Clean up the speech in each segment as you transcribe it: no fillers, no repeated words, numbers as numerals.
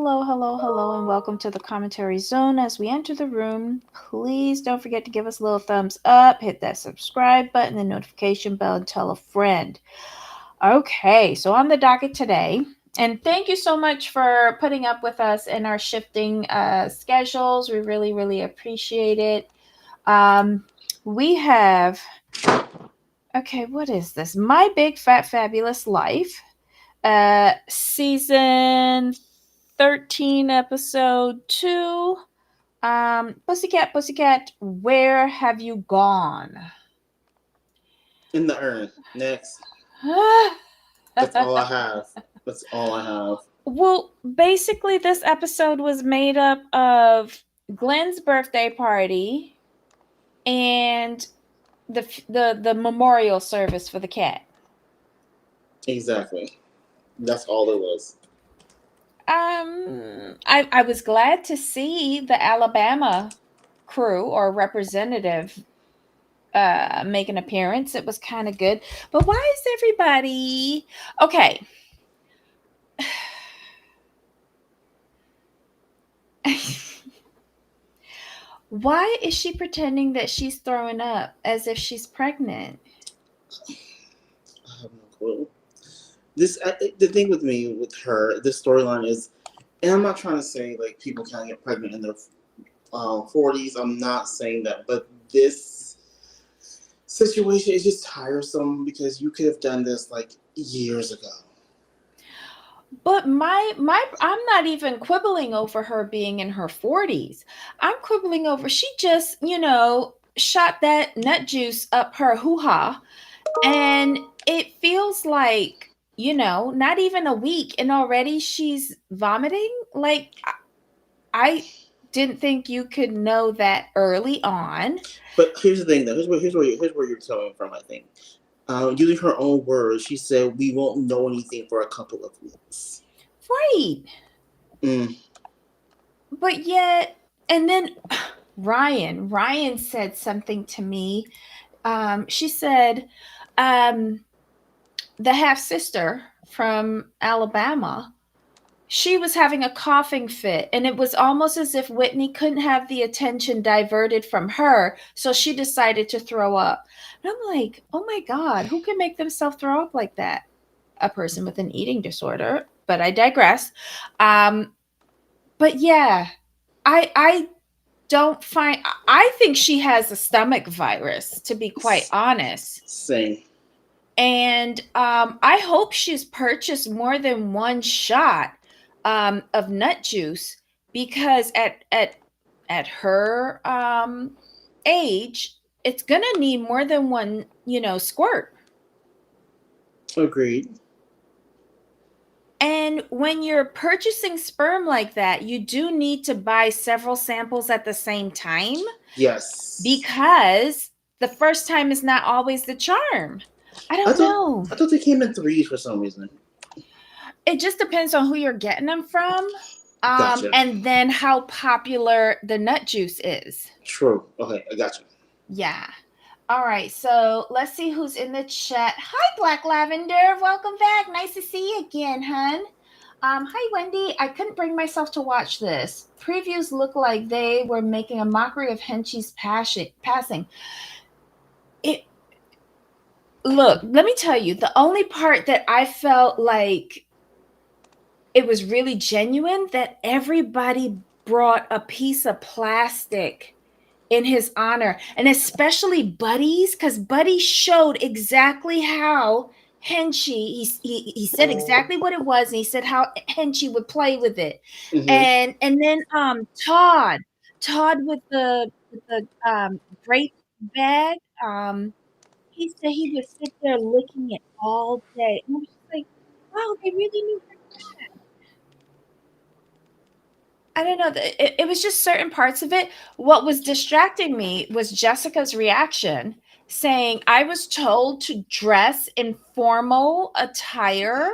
Hello, hello, hello, and welcome to the commentary zone. As we enter the room, please don't forget to give us a little thumbs up, hit that subscribe button, the notification bell, and tell a friend. Okay, so on the docket today, and thank you so much for putting up with us in our shifting schedules. We really, really appreciate it. Um, we have, okay, what is this? My Big Fat Fabulous Life, season 13, episode 2. Pussycat, Pussycat, where have you gone? In the urn. Next. That's all I have. That's all I have. Well, basically, this episode was made up of Glenn's birthday party and the memorial service for the cat. Exactly. That's all it was. I was glad to see the Alabama crew or representative make an appearance. It was kind of good. But why is everybody okay? Why is she pretending that she's throwing up as if she's pregnant? I have no clue. The thing with me with her, this storyline is, and I'm not trying to say like people can't get pregnant in their 40s. I'm not saying that, but this situation is just tiresome because you could have done this like years ago. But my I'm not even quibbling over her being in her 40s. I'm quibbling over she just, shot that nut juice up her hoo-ha, and it feels like, not even a week and already she's vomiting. Like I didn't think you could know that early on. But here's the thing, though. Here's where you're coming from. I think, using her own words, she said we won't know anything for a couple of weeks. Right. Mm. But yet, and then Ryan said something to me. She said, um, the half sister from Alabama, she was having a coughing fit, and it was almost as if Whitney couldn't have the attention diverted from her, so she decided to throw up. And I'm like, oh my God, who can make themselves throw up like that? A person with an eating disorder, but I digress. Um, but yeah, I don't find, I think she has a stomach virus, to be quite honest. Same. And I hope she's purchased more than one shot of nut juice, because at her age, it's gonna need more than one, squirt. Agreed. And when you're purchasing sperm like that, you do need to buy several samples at the same time, Yes. because the first time is not always the charm. I I don't thought know. I thought they came in threes for some reason. It just depends on who you're getting them from, Gotcha. and then how popular the nut juice is. True. Okay, I got you. Yeah. All right. So let's see who's in the chat. Hi, Black Lavender. Welcome back. Nice to see you again, hun. Hi, Wendy. I couldn't bring myself to watch this. Previews look like they were making a mockery of Henchy's passing. It Look, let me tell you, the only part that I felt like it was really genuine, that everybody brought a piece of plastic in his honor, and especially Buddy's, because Buddy showed exactly how Henchy, he said exactly what it was, and he said how Henchy would play with it. Mm-hmm. And then Todd with the grape bag, he said he would sit there licking it all day. And I was just like, wow, they really knew. I don't know. It was just certain parts of it. What was distracting me was Jessica's reaction, saying, I was told to dress in formal attire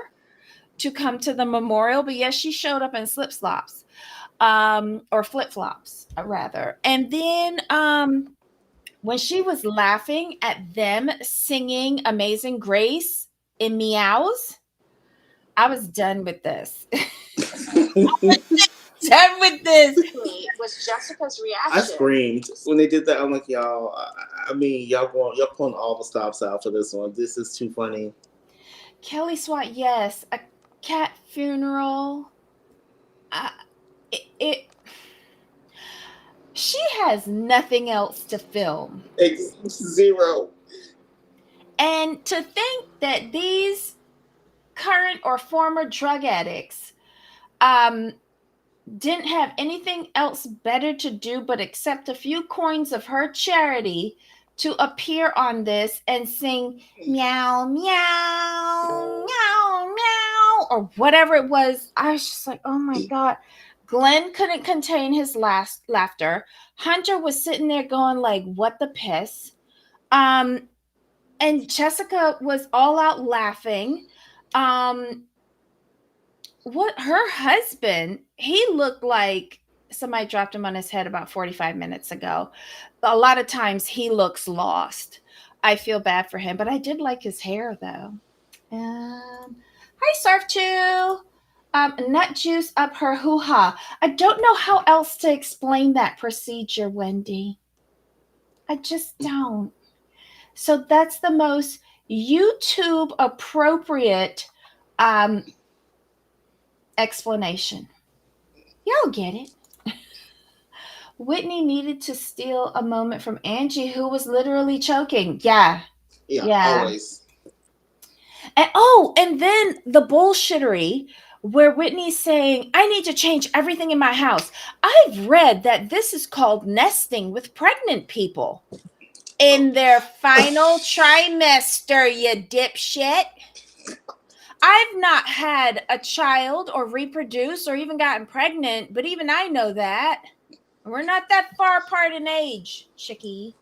to come to the memorial, but yes, she showed up in slip slops, or flip flops, rather. And then when she was laughing at them singing Amazing Grace in meows, I was done with this. Done with this. Was Jessica's reaction. I screamed when they did that. I'm like, y'all. I mean, y'all pulling all the stops out for this one. This is too funny. Kelly Swat, yes, a cat funeral. Uh, it she has nothing else to film. Zero. And to think that these current or former drug addicts um, didn't have anything else better to do but accept a few coins of her charity to appear on this and sing meow, meow, meow, meow, or whatever it was. I was just like, oh my God. Glenn couldn't contain his last laughter. Hunter was sitting there going like, what the piss? Um, and Jessica was all out laughing. Um, what her husband, he looked like somebody dropped him on his head about 45 minutes ago. A lot of times he looks lost. I feel bad for him, but I did like his hair though. Hi, Surf Chew. Nut juice up her hoo ha. I don't know how else to explain that procedure, Wendy. I just don't. So that's the most YouTube appropriate explanation. Y'all get it. Whitney needed to steal a moment from Angie, who was literally choking. Yeah. Yeah. Always. And then the bullshittery where Whitney's saying, I need to change everything in my house. I've read that this is called nesting with pregnant people in their final trimester, you dipshit. I've not had a child or reproduced or even gotten pregnant, but even I know that. We're not that far apart in age, chickie.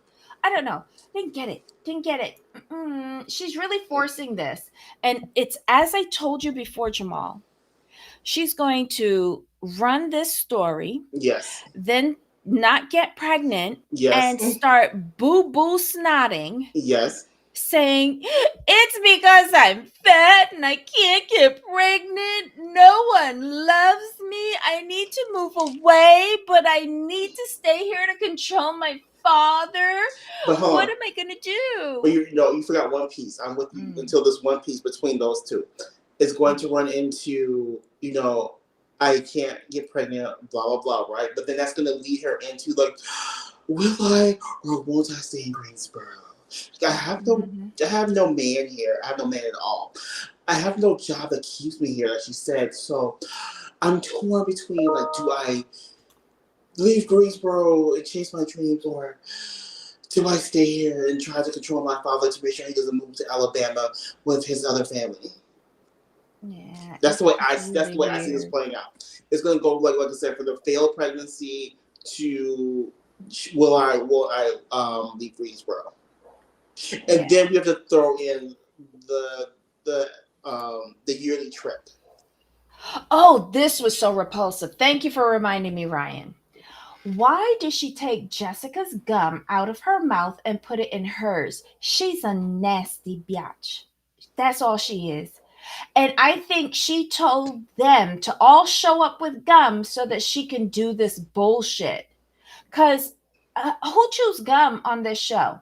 I don't know. Didn't get it. She's really forcing this. And it's as I told you before, Jamal. She's going to run this story. Yes. Then not get pregnant. Yes. And start boo-boo snotting. Yes. Saying, it's because I'm fat and I can't get pregnant. No one loves me. I need to move away, but I need to stay here to control my father. But what am I going to do? But you forgot one piece. I'm with you until this one piece between those two. It's going to run into, I can't get pregnant, blah, blah, blah, right? But then that's going to lead her into, like, will I or won't I stay in Greensboro? I have no man here. I have no man at all. I have no job that keeps me here, like she said. So I'm torn between, like, do I leave Greensboro and chase my dreams, or do I stay here and try to control my father to make sure he doesn't move to Alabama with his other family? Yeah, that's the way I see this playing out. It's going to go like I said, for the failed pregnancy to will I leave Greensboro? And then we have to throw in the yearly trip. Oh, this was so repulsive. Thank you for reminding me, Ryan. Why did she take Jessica's gum out of her mouth and put it in hers? She's a nasty biatch. That's all she is. And I think she told them to all show up with gum so that she can do this bullshit. Because who chews gum on this show?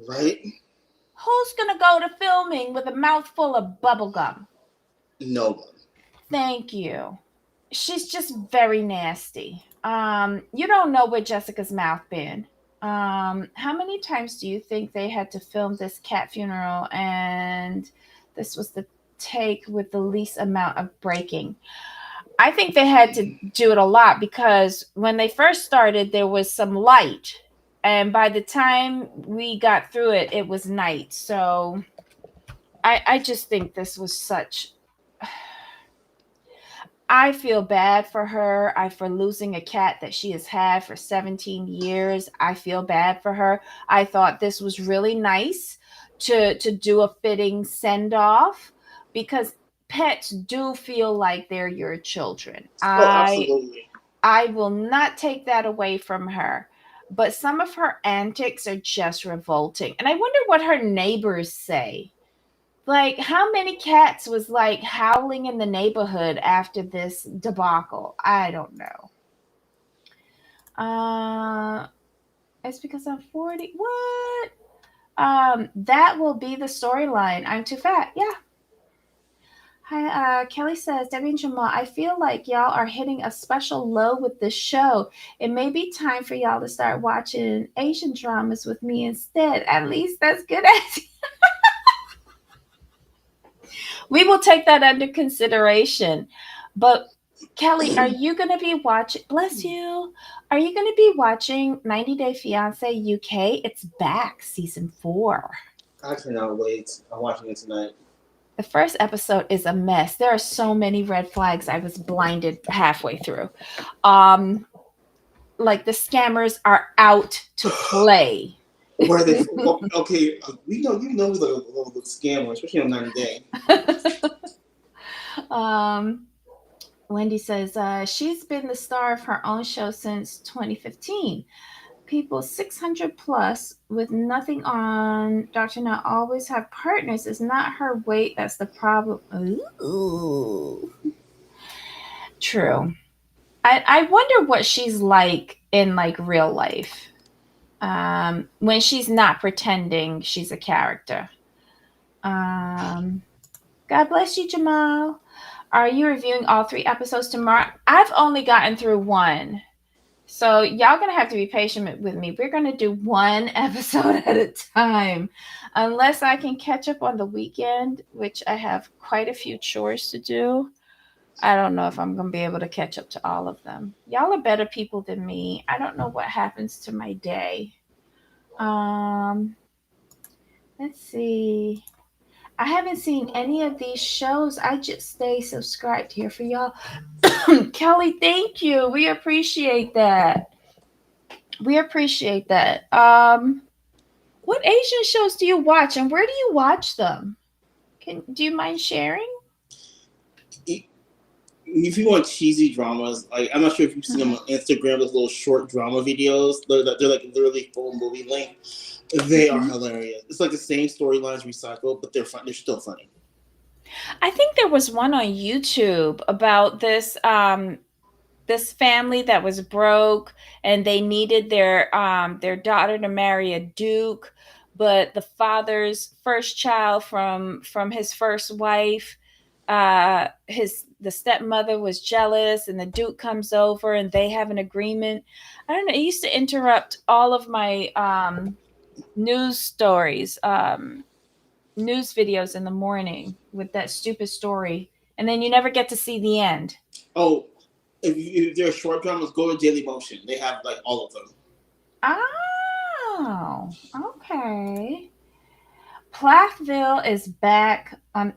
Right? Who's going to go to filming with a mouthful of bubble gum? No one. Thank you. She's just very nasty. You don't know where Jessica's mouth been. How many times do you think they had to film this cat funeral and this was the take with the least amount of breaking? I think they had to do it a lot because when they first started, there was some light. And by the time we got through it, it was night. So I just think this was such. I feel bad for her. For losing a cat that she has had for 17 years. I feel bad for her. I thought this was really nice to do a fitting send off because pets do feel like they're your children. Absolutely. I will not take that away from her. But some of her antics are just revolting. And I wonder what her neighbors say. Like, how many cats was like howling in the neighborhood after this debacle? I don't know. Uh, it's because I'm 40. What? That will be the storyline. I'm too fat. Yeah. Hi, Kelly says, Debbie and Jamal, I feel like y'all are hitting a special low with this show. It may be time for y'all to start watching Asian dramas with me instead. At least that's good. We will take that under consideration. But Kelly, are you going to be watching? Bless you. Are you going to be watching 90 Day Fiance UK? It's back, season 4. I cannot wait. I'm watching it tonight. The first episode is a mess. There are so many red flags. I was blinded halfway through. Um, like the scammers are out to play. Where they okay? We know you know the scammer, especially on 90 Day. um, Wendy says she's been the star of her own show since 2015. People 600 plus with nothing on Dr. Now always have partners. It's not her weight that's the problem. Ooh. True. I wonder what she's like in like real life. When she's not pretending she's a character. Um, God bless you, Jamal. Are you reviewing all 3 episodes tomorrow? I've only gotten through one. So y'all gonna have to be patient with me. We're gonna do one episode at a time. Unless I can catch up on the weekend, which I have quite a few chores to do. I don't know if I'm gonna be able to catch up to all of them. Y'all are better people than me. I don't know what happens to my day. Um, let's see. I haven't seen any of these shows. I just stay subscribed here for y'all. Kelly, thank you. We appreciate that. We appreciate that. What Asian shows do you watch and where do you watch them? Do you mind sharing? If you want cheesy dramas, like I'm not sure if you've seen them on Instagram, those little short drama videos. They're like literally full movie length. They are Mhm. hilarious. It's like the same storylines recycled, but they're fun. They're still funny. I think there was one on YouTube about this family that was broke and they needed their daughter to marry a duke, but the father's first child from his first wife, his the stepmother was jealous and the duke comes over and they have an agreement. I don't know, it used to interrupt all of my news stories, news videos in the morning with that stupid story, and then you never get to see the end. Oh, if they're short dramas, go to Daily Motion. They have like all of them. Oh, okay. Plathville is back on.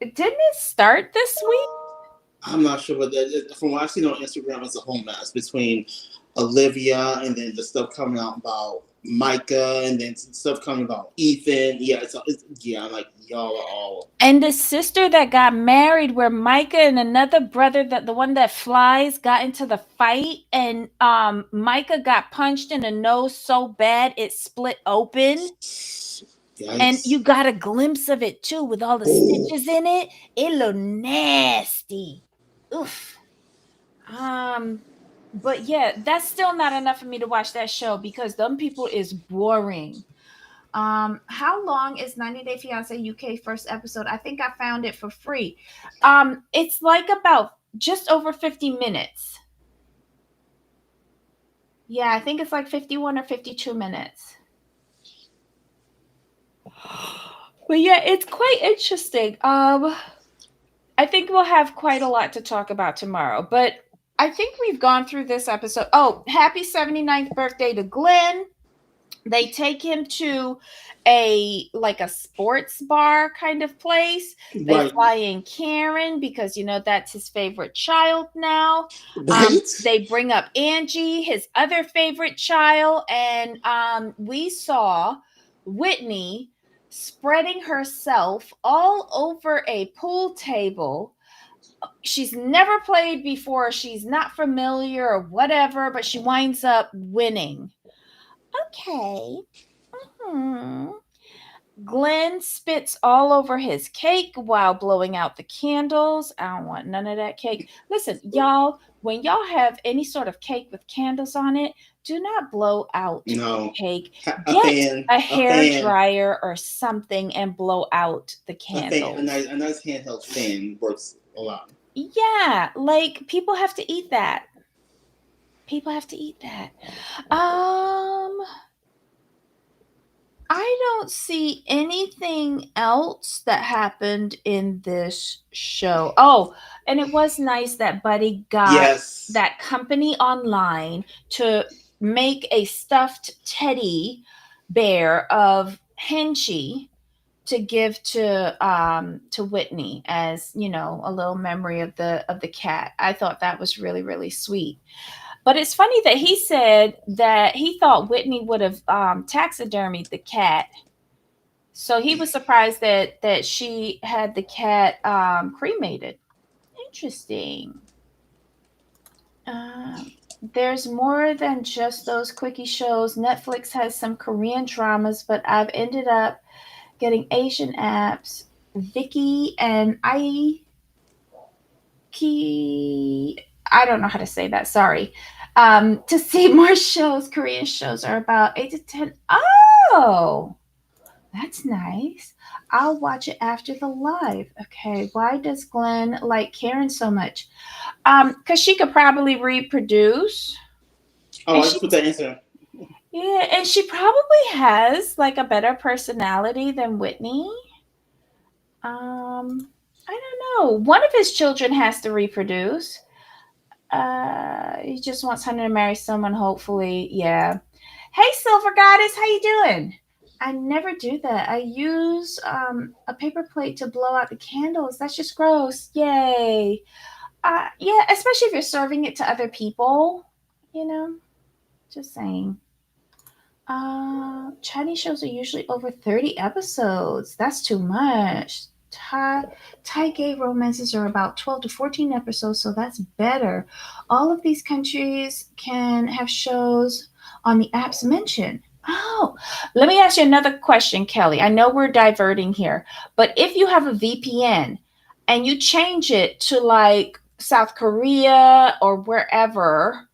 Didn't it start this week? I'm not sure, but from what I've seen on Instagram, it's a whole mess between Olivia and then the stuff coming out about Micah and then some stuff coming about Ethan. Yeah, yeah. I'm like, y'all are all. And the sister that got married, where Micah and another brother, that the one that flies, got into the fight, and Micah got punched in the nose so bad it split open. And Yikes. you got a glimpse of it too with all the Oh, stitches in it. It looked nasty. Oof. Um, but yeah, that's still not enough for me to watch that show because them people is boring. How long is 90 Day Fiance UK first episode? I think I found it for free. It's like about just over 50 minutes. Yeah, I think it's like 51 or 52 minutes. But yeah, it's quite interesting. I think we'll have quite a lot to talk about tomorrow, but I think we've gone through this episode. Oh, happy 79th birthday to Glenn. They take him to a sports bar kind of place. They right, fly in Karen because that's his favorite child now. right. They bring up Angie, his other favorite child, and we saw Whitney spreading herself all over a pool table. She's never played before, she's not familiar or whatever, but she winds up winning. Okay. Hmm. Glenn spits all over his cake while blowing out the candles. I don't want none of that cake. Listen, y'all, when y'all have any sort of cake with candles on it, do not blow out the No, cake. a Get fan, a a hair fan, dryer or something and blow out the a fan, candles. a nice handheld fan works a lot. Yeah, like people have to eat that. People have to eat that. I don't see anything else that happened in this show. Oh, and it was nice that Buddy got Yes. that company online to make a stuffed teddy bear of Henchy to give to Whitney as, you know, a little memory of the cat. I thought that was really really sweet. But it's funny that he said that he thought Whitney would have taxidermied the cat, so he was surprised that she had the cat cremated. Interesting. Um, there's more than just those quickie shows. Netflix has some Korean dramas, but I've ended up getting Asian apps. Vicky and Aiki. I don't know how to say that. Sorry. To see more shows. Korean shows are about 8 to 10. Oh, that's nice. I'll watch it after the live. Okay. Why does Glenn like Karen so much? Because she could probably reproduce, Oh, and I she just put that answer. yeah, and she probably has like a better personality than Whitney. I don't know. One of his children has to reproduce. He just wants Hunter to marry someone. Hopefully, yeah. Hey, Silver Goddess, how you doing? I never do that. I use a paper plate to blow out the candles. That's just gross. Yay. Yeah, especially if you're serving it to other people. You know, just saying. Chinese shows are usually over 30 episodes. That's too much. Thai gay romances are about 12 to 14 episodes, so that's better. All of these countries can have shows on the apps mentioned. Oh, let me ask you another question, Kelly. I know we're diverting here, but if you have a VPN and you change it to like South Korea or wherever,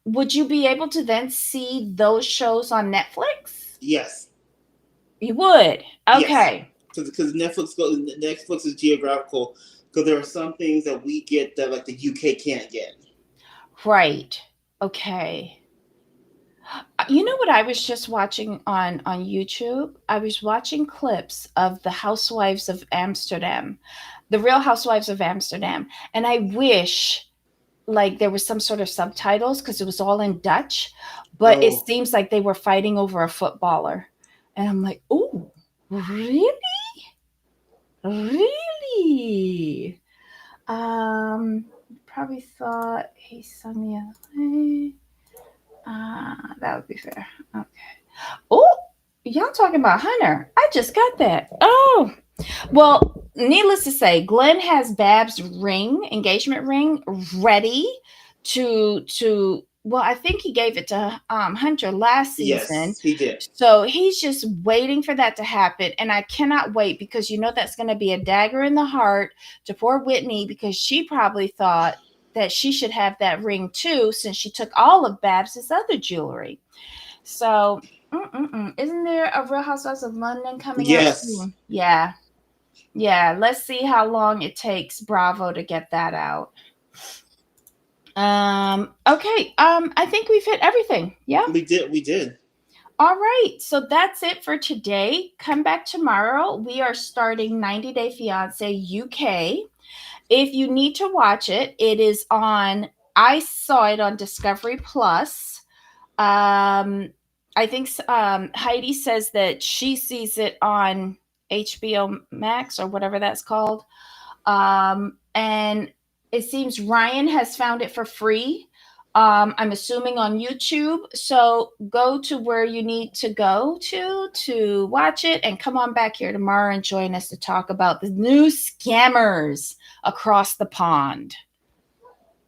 would you be able to then see those shows on Netflix? Yes. You would. Yes. Okay. Because Netflix is geographical. Because there are some things that we get that like the UK can't get. Right. Okay. You know what I was just watching on YouTube? I was watching clips of the Housewives of Amsterdam, the Real Housewives of Amsterdam, and I wish like there was some sort of subtitles because it was all in Dutch, but it Oh, seems like they were fighting over a footballer, and I'm like, oh, really? Really? Um, probably thought he saw me away. That would be fair. Okay. Oh, y'all talking about Hunter? I just got that. Oh, well. Needless to say, Glenn has Bab's ring, engagement ring, ready to. Well, I think he gave it to Hunter last season, yes, he did. so he's just waiting for that to happen, and I cannot wait because you know that's going to be a dagger in the heart to poor Whitney because she probably thought that she should have that ring too since she took all of Babs's other jewelry. So, isn't there a Real Housewives of London coming out Yes. soon? Yeah, yeah. Let's see how long it takes Bravo to get that out. Okay. I think we've hit everything. Yeah. We did. We did. All right, so that's it for today. Come back tomorrow. We are starting 90 Day Fiance UK. If you need to watch it, it is on, I saw it on Discovery Plus. I think Heidi says that she sees it on HBO Max or whatever that's called. And it seems Ryan has found it for free. I'm assuming on YouTube. So go to where you need to go to watch it and come on back here tomorrow and join us to talk about the new scammers across the pond.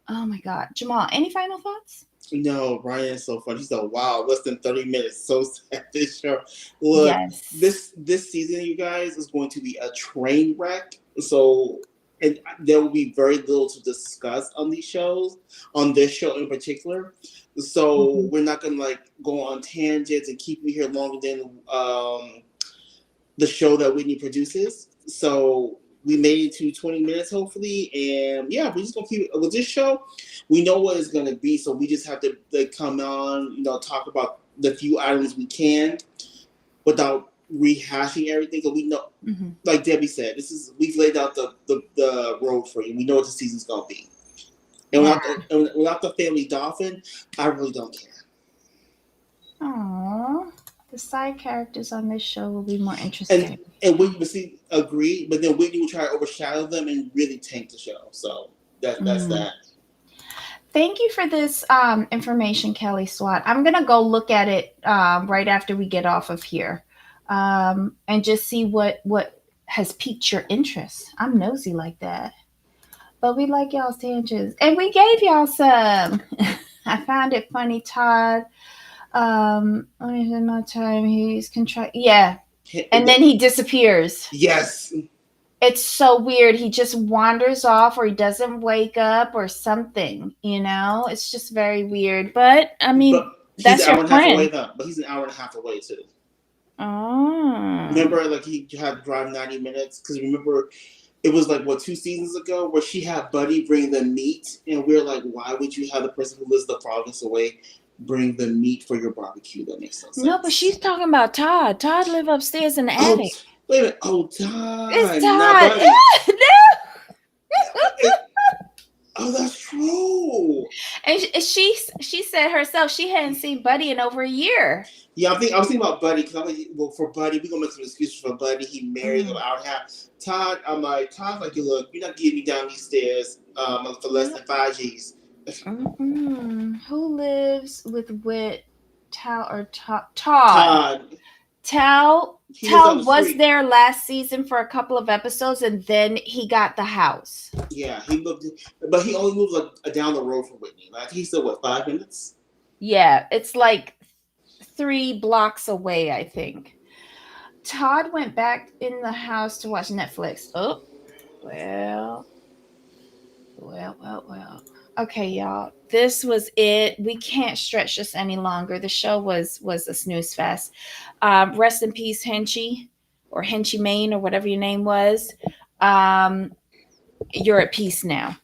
Oh my God. Jamal, any final thoughts? No, Ryan is so funny. He's like, wow, less than 30 minutes. So sad. This show. Look, Yes. this season, you guys, is going to be a train wreck. So, and there will be very little to discuss on these shows, on this show in particular. So Mhm. we're not gonna like go on tangents and keep you here longer than the show that Whitney produces. So we made it to 20 minutes hopefully, and yeah, we're just gonna keep it with this show. We know what it's gonna be, so we just have to like come on, talk about the few items we can without rehashing everything. Because we know, Mhm. like Debbie said, we've laid out the road for you. We know what the season's gonna be, and Yeah. without the family dolphin, I really don't care. Aww. The side characters on this show will be more And interesting. and Whitney would see agree, but then Whitney would try to overshadow them and really tank the show. So that's Mm. that. Thank you for this information, Kelly Swat. I'm gonna go look at it right after we get off of here, and just see what has piqued your interest. I'm nosy like that, but we like y'all's tangents, and we gave y'all some. I found it funny, Todd. In my time, he's contract. Yeah, and then he disappears. Yes, It's so weird. He just wanders off, or he doesn't wake up, or something. It's just very weird. But I but mean, he's that's an your hour and a half away friend. though. But he's an hour and a half away too. Oh. Remember, like he had to drive 90 minutes because remember, it was like what 2 seasons ago where she had Buddy bring the meat, and we are like, why would you have the person who lives the farthest away bring the meat for your barbecue? That makes no No, but sense. she's talking about Todd. Todd live upstairs in the Oh, attic. wait a minute. Oh, It's time, not Todd. Buddy. No. Oh, that's true. And she said herself she hadn't seen Buddy in over a year. Yeah, I was thinking about Buddy because I'm like, well, for Buddy, we gonna make some excuses for Buddy. He married an Mm. hour and a half. Todd, I'm like, Todd's like, look, you're not getting me down these stairs for less than 5 G's. Mm-mm. Who lives with Wit? Tal or Todd? Todd, Tal he lives down Tal the was street. there last season for a couple of episodes, and then he got the house. Yeah, he moved, but he only moved like down the road from Whitney. Like he's still what 5 minutes. Yeah, it's like 3 blocks away, I think. Todd went back in the house to watch Netflix. Oh, well, well. Okay, y'all. This was it. We can't stretch this any longer. The show was a snooze fest. Rest in peace, Henchy, or Henchy Main, or whatever your name was. Um, you're at peace now.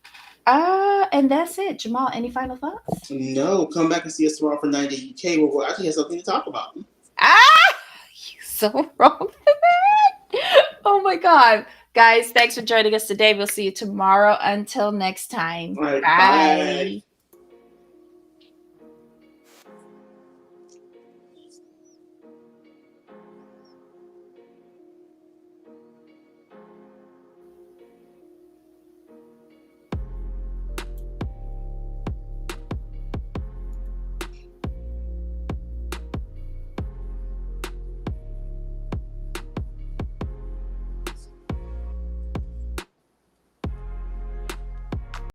And that's it. Jamal, any final thoughts? No, come back and see us tomorrow for 90 UK where we'll actually have something to talk about. Ah, you so wrong for that. Oh my god. Guys, thanks for joining us today. We'll see you tomorrow. Until next time. All right, bye. Bye.